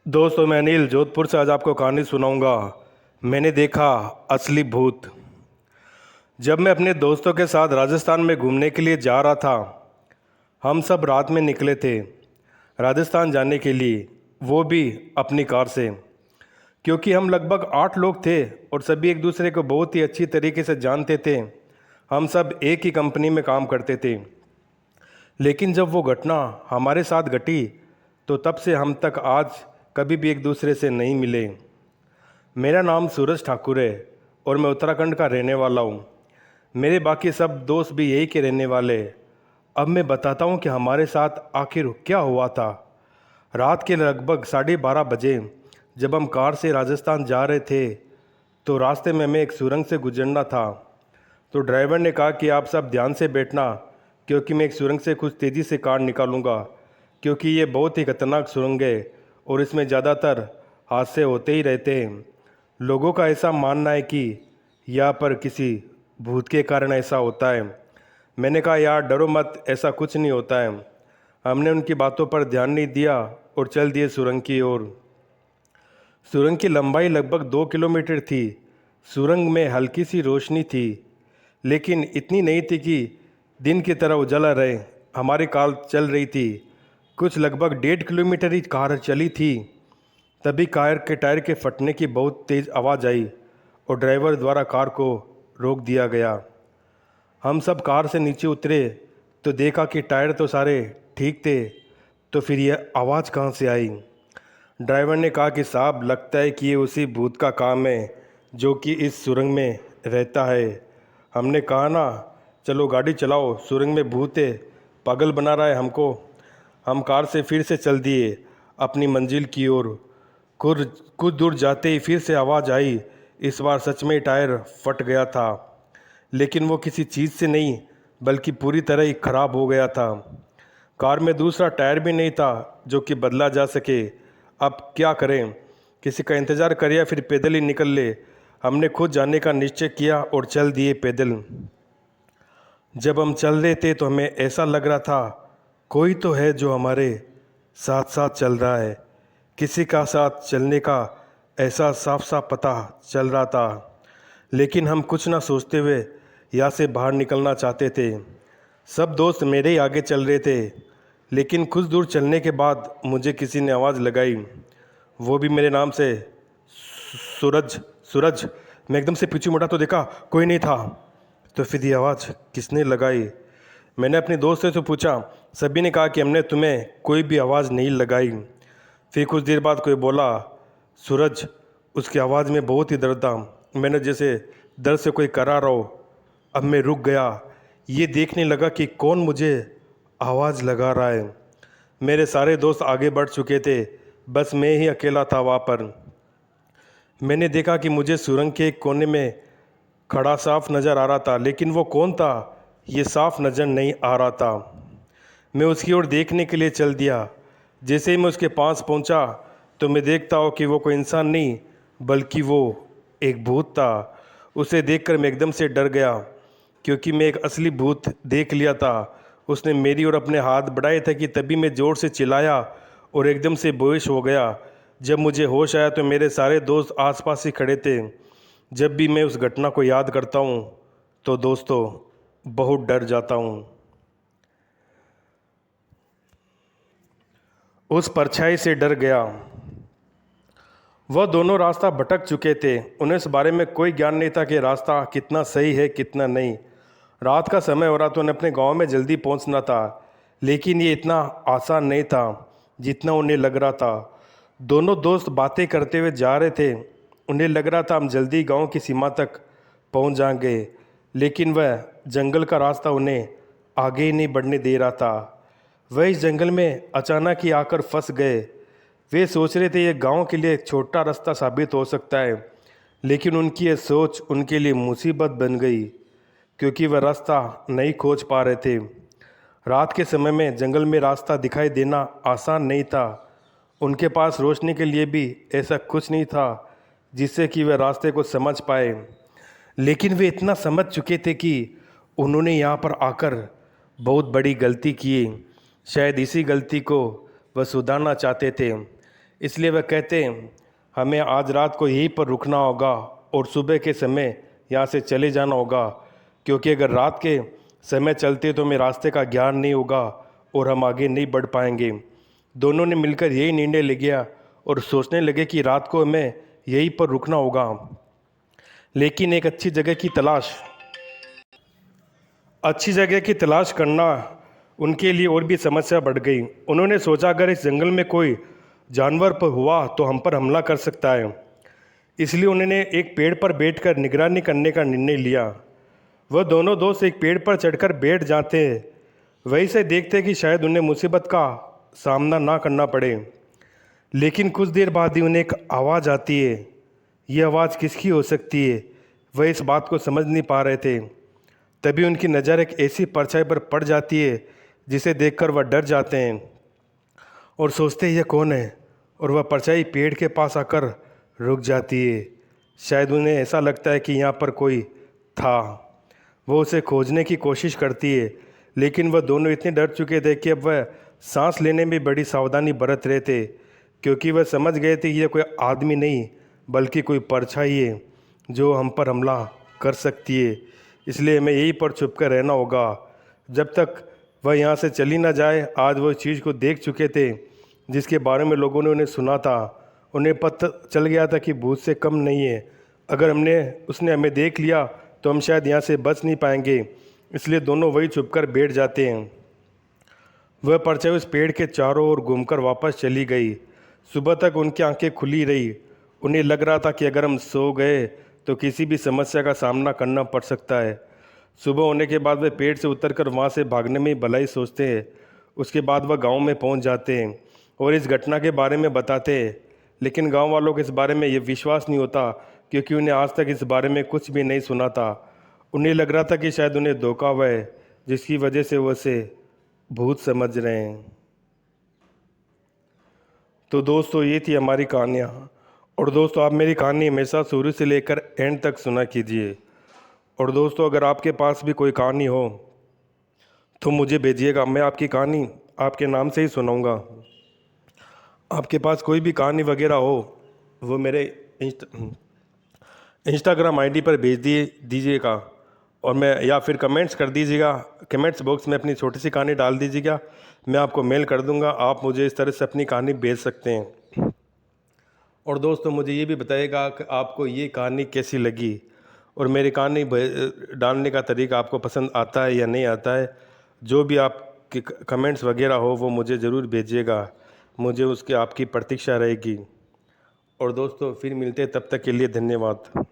दोस्तों, मैं अनिल जोधपुर से आज आपको कहानी सुनाऊंगा। मैंने देखा असली भूत। जब मैं अपने दोस्तों के साथ राजस्थान में घूमने के लिए जा रहा था, हम सब रात में निकले थे राजस्थान जाने के लिए, वो भी अपनी कार से। क्योंकि हम लगभग 8 लोग थे और सभी एक दूसरे को बहुत ही अच्छी तरीके से जानते थे। हम सब एक ही कंपनी में काम करते थे। लेकिन जब वो घटना हमारे साथ घटी, तो तब से हम तक आज कभी भी एक दूसरे से नहीं मिले। मेरा नाम सूरज ठाकुर है और मैं उत्तराखंड का रहने वाला हूँ। मेरे बाकी सब दोस्त भी यही के रहने वाले हैं। अब मैं बताता हूँ कि हमारे साथ आखिर क्या हुआ था। रात के लगभग 12:30 बजे जब हम कार से राजस्थान जा रहे थे, तो रास्ते में हमें एक सुरंग से गुजरना था। तो ड्राइवर ने कहा कि आप सब ध्यान से बैठना, क्योंकि मैं एक सुरंग से कुछ तेज़ी से कार निकालूंगा, क्योंकि ये बहुत ही खतरनाक सुरंग है और इसमें ज़्यादातर हादसे होते ही रहते हैं। लोगों का ऐसा मानना है कि यहाँ पर किसी भूत के कारण ऐसा होता है। मैंने कहा, यार डरो मत, ऐसा कुछ नहीं होता है। हमने उनकी बातों पर ध्यान नहीं दिया और चल दिए सुरंग की ओर। सुरंग की लंबाई लगभग 2 किलोमीटर थी। सुरंग में हल्की सी रोशनी थी, लेकिन इतनी नहीं थी कि दिन की तरह उजाला रहे। हमारी कार चल रही थी, कुछ लगभग 1.5 किलोमीटर ही कार चली थी, तभी कार के टायर के फटने की बहुत तेज़ आवाज़ आई और ड्राइवर द्वारा कार को रोक दिया गया। हम सब कार से नीचे उतरे तो देखा कि टायर तो सारे ठीक थे, तो फिर यह आवाज़ कहाँ से आई। ड्राइवर ने कहा कि साहब, लगता है कि ये उसी भूत का काम है जो कि इस सुरंग में रहता है। हमने कहा ना, चलो गाड़ी चलाओ, सुरंग में भूत है, पागल बना रहा है हमको। हम कार से फिर से चल दिए अपनी मंजिल की ओर। कुछ कुछ दूर जाते ही फिर से आवाज़ आई। इस बार सच में टायर फट गया था, लेकिन वो किसी चीज़ से नहीं, बल्कि पूरी तरह ही खराब हो गया था। कार में दूसरा टायर भी नहीं था जो कि बदला जा सके। अब क्या करें, किसी का इंतज़ार करें या फिर पैदल ही निकल ले। हमने खुद जाने का निश्चय किया और चल दिए पैदल। जब हम चल रहे थे तो हमें ऐसा लग रहा था कोई तो है जो हमारे साथ साथ चल रहा है। किसी का साथ चलने का ऐसा साफ साफ पता चल रहा था। लेकिन हम कुछ ना सोचते हुए यहाँ से बाहर निकलना चाहते थे। सब दोस्त मेरे ही आगे चल रहे थे, लेकिन कुछ दूर चलने के बाद मुझे किसी ने आवाज़ लगाई, वो भी मेरे नाम से, सूरज सूरज। मैं एकदम से पीछे मुड़ा तो देखा कोई नहीं था। तो फिर ये आवाज़ किसने लगाई? मैंने अपने दोस्त से पूछा। सभी ने कहा कि हमने तुम्हें कोई भी आवाज़ नहीं लगाई। फिर कुछ देर बाद कोई बोला, सूरज। उसकी आवाज़ में बहुत ही दर्द था। मैंने जैसे दर्द से कोई करा रहा हो। अब मैं रुक गया, ये देखने लगा कि कौन मुझे आवाज़ लगा रहा है। मेरे सारे दोस्त आगे बढ़ चुके थे, बस मैं ही अकेला था वहाँ पर। मैंने देखा कि मुझे सुरंग के एक कोने में खड़ा साफ नज़र आ रहा था, लेकिन वो कौन था ये साफ नज़र नहीं आ रहा था। मैं उसकी ओर देखने के लिए चल दिया। जैसे ही मैं उसके पास पहुंचा, तो मैं देखता हूँ कि वो कोई इंसान नहीं, बल्कि वो एक भूत था। उसे देखकर मैं एकदम से डर गया, क्योंकि मैं एक असली भूत देख लिया था। उसने मेरी ओर अपने हाथ बढ़ाए थे कि तभी मैं ज़ोर से चिल्लाया और एकदम से बेहोश हो गया। जब मुझे होश आया तो मेरे सारे दोस्त आसपास ही खड़े थे। जब भी मैं उस घटना को याद करता हूँ तो दोस्तों, बहुत डर जाता हूँ। उस परछाई से डर गया। वह दोनों रास्ता भटक चुके थे। उन्हें इस बारे में कोई ज्ञान नहीं था कि रास्ता कितना सही है कितना नहीं। रात का समय हो रहा तो उन्हें अपने गांव में जल्दी पहुंचना था, लेकिन ये इतना आसान नहीं था जितना उन्हें लग रहा था। दोनों दोस्त बातें करते हुए जा रहे थे। उन्हें लग रहा था हम जल्दी गांव की सीमा तक पहुंच जाएंगे, लेकिन वह जंगल का रास्ता उन्हें आगे ही नहीं बढ़ने दे रहा था। वह इस जंगल में अचानक ही आकर फंस गए। वे सोच रहे थे ये गांव के लिए एक छोटा रास्ता साबित हो सकता है, लेकिन उनकी ये सोच उनके लिए मुसीबत बन गई, क्योंकि वह रास्ता नहीं खोज पा रहे थे। रात के समय में जंगल में रास्ता दिखाई देना आसान नहीं था। उनके पास रोशनी के लिए भी ऐसा कुछ नहीं था जिससे कि वे रास्ते को समझ पाए। लेकिन वे इतना समझ चुके थे कि उन्होंने यहाँ पर आकर बहुत बड़ी गलती की। शायद इसी गलती को वह सुधारना चाहते थे। इसलिए वह कहते हैं हमें आज रात को यहीं पर रुकना होगा और सुबह के समय यहाँ से चले जाना होगा, क्योंकि अगर रात के समय चलते तो हमें रास्ते का ज्ञान नहीं होगा और हम आगे नहीं बढ़ पाएंगे। दोनों ने मिलकर यही निर्णय ले लिया और सोचने लगे कि रात को हमें यहीं पर रुकना होगा, लेकिन एक अच्छी जगह की तलाश करना उनके लिए और भी समस्या बढ़ गई। उन्होंने सोचा अगर इस जंगल में कोई जानवर पर हुआ तो हम पर हमला कर सकता है। इसलिए उन्होंने एक पेड़ पर बैठकर निगरानी करने का निर्णय लिया। वह दोनों दोस्त एक पेड़ पर चढ़कर बैठ जाते हैं, वहीं से देखते कि शायद उन्हें मुसीबत का सामना ना करना पड़े। लेकिन कुछ देर बाद ही उन्हें एक आवाज़ आती है। ये आवाज़ किसकी हो सकती है, वह इस बात को समझ नहीं पा रहे थे। तभी उनकी नज़र एक ऐसी परछाई पर पड़ जाती है जिसे देखकर वह डर जाते हैं और सोचते हैं यह कौन है, और वह परछाई पेड़ के पास आकर रुक जाती है। शायद उन्हें ऐसा लगता है कि यहाँ पर कोई था। वो उसे खोजने की कोशिश करती है, लेकिन वह दोनों इतने डर चुके थे कि अब वह सांस लेने में बड़ी सावधानी बरत रहे थे, क्योंकि वह समझ गए थे कि यह कोई आदमी नहीं बल्कि कोई परछाई है जो हम पर हमला कर सकती है। इसलिए हमें यहीं पर छुप कर रहना होगा जब तक वह यहाँ से चली ना जाए। आज वो चीज़ को देख चुके थे जिसके बारे में लोगों ने उन्हें सुना था। उन्हें पता चल गया था कि भूत से कम नहीं है। अगर उसने हमें देख लिया तो हम शायद यहाँ से बच नहीं पाएंगे। इसलिए दोनों वही छुपकर बैठ जाते हैं। वह परछाई उस पेड़ के चारों ओर घूमकर वापस चली गई। सुबह तक उनकी आंखें खुली रही। उन्हें लग रहा था कि अगर हम सो गए तो किसी भी समस्या का सामना करना पड़ सकता है। सुबह होने के बाद वे पेड़ से उतरकर वहाँ से भागने में भलाई सोचते हैं। उसके बाद वह गांव में पहुँच जाते हैं और इस घटना के बारे में बताते हैं, लेकिन गांव वालों को इस बारे में ये विश्वास नहीं होता, क्योंकि उन्हें आज तक इस बारे में कुछ भी नहीं सुना था। उन्हें लग रहा था कि शायद उन्हें धोखा हुआ है, जिसकी वजह से वो उसे भूत समझ रहे हैं। तो दोस्तों, ये थी हमारी कहानियाँ। और दोस्तों, आप मेरी कहानी हमेशा शुरू से लेकर एंड तक सुना कीजिए। और दोस्तों, अगर आपके पास भी कोई कहानी हो तो मुझे भेजिएगा, मैं आपकी कहानी आपके नाम से ही सुनाऊंगा। आपके पास कोई भी कहानी वगैरह हो वो मेरे इंस्टाग्राम आईडी पर भेज दीजिएगा, और मैं या फिर कमेंट्स कर दीजिएगा। कमेंट्स बॉक्स में अपनी छोटी सी कहानी डाल दीजिएगा, मैं आपको मेल कर दूंगा। आप मुझे इस तरह से अपनी कहानी भेज सकते हैं। और दोस्तों, मुझे ये भी बताइएगा कि आपको ये कहानी कैसी लगी, और मेरी कहानी डालने का तरीका आपको पसंद आता है या नहीं आता है। जो भी आपके कमेंट्स वगैरह हो वो मुझे ज़रूर भेजिएगा, मुझे उसकी आपकी प्रतीक्षा रहेगी। और दोस्तों, फिर मिलते हैं, तब तक के लिए धन्यवाद।